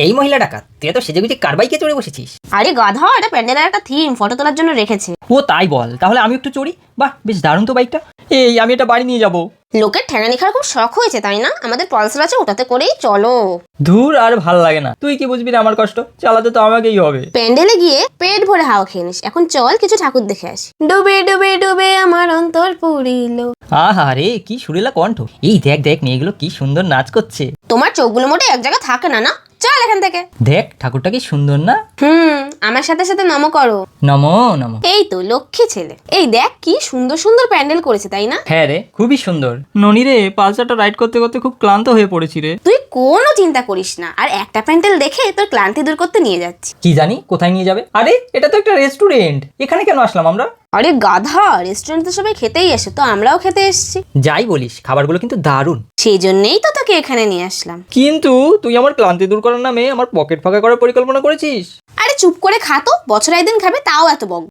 এই মহিলা ডাকাত, তুই তো সেজেগুজে কার বাইকে চড়ে বসেছিস? আরে গাধা, এটা প্যান্ডেলের একটা থিম, ফটো তোলার জন্য রেখেছে। ও তাই বল, তাহলে আমি একটু চড়ি। বাহ, বেশ দারুণ তো বাইকটা। এই আমি এটা বাড়ি নিয়ে যাব। লোকের ঠেঙানি খাওয়ার খুব শখ হয়েছে তাই না? আমাদের পালসার আছে, ওটাতে করেই চলো। ধুর, আর ভাল লাগে না। তুই কি বুঝবি রে আমার কষ্ট? চালাতে তো আমাকেই হবে। প্যান্ডেলে গিয়ে পেট ভরে হাওয়া খেয়ে নিস। এখন চল কিছু ঠাকুর দেখে আসি। ডুবে ডুবে ডুবে আমার অন্তর পুরিল। আহা রে, কি সুরেলা কণ্ঠ। এই দেখ দেখ, মেয়েগুলো কি সুন্দর নাচ করছে। তোমার চোখগুলো মোটে এক জায়গায় থাকে না, না? চল এখান থেকে। দেখ ঠাকুরটা কি সুন্দর না? আমার সাথে সাথে নমো করো। নমো নমো। এই তো লক্ষ্মী ছেলে। এই দেখ কি সুন্দর সুন্দর প্যান্ডেল করেছে তাই না? হ্যাঁ রে, খুবই সুন্দর। ননি রে, পালসারটা রাইড করতে করতে খুব ক্লান্ত হয়ে পড়েছি রে। তুই কোনো চিন্তা করিস না, আর একটা প্যান্ডেল দেখে তোর ক্লান্তি দূর করতে নিয়ে যাচ্ছি। কি জানি কোথায় নিয়ে যাবে। আরে এটা তো একটা রেস্টুরেন্ট, এখানে কেন আসলাম আমরা? আরে গাধা, রেস্টুরেন্টে সবাই খেতেই আসে, তো আমরাও খেতে এসেছি। যাই বলিস, খাবারগুলো কিন্তু দারুণ। সেই জন্যই তো তোকে এখানে নিয়ে আসলাম। কিন্তু তুই আমার ক্লান্তি দূর করার নামে আমার পকেট ফাঁকা করার পরিকল্পনা করেছিস। আরে চুপ করে খা তো, বছরে একদিন খাবে তাও এত বক।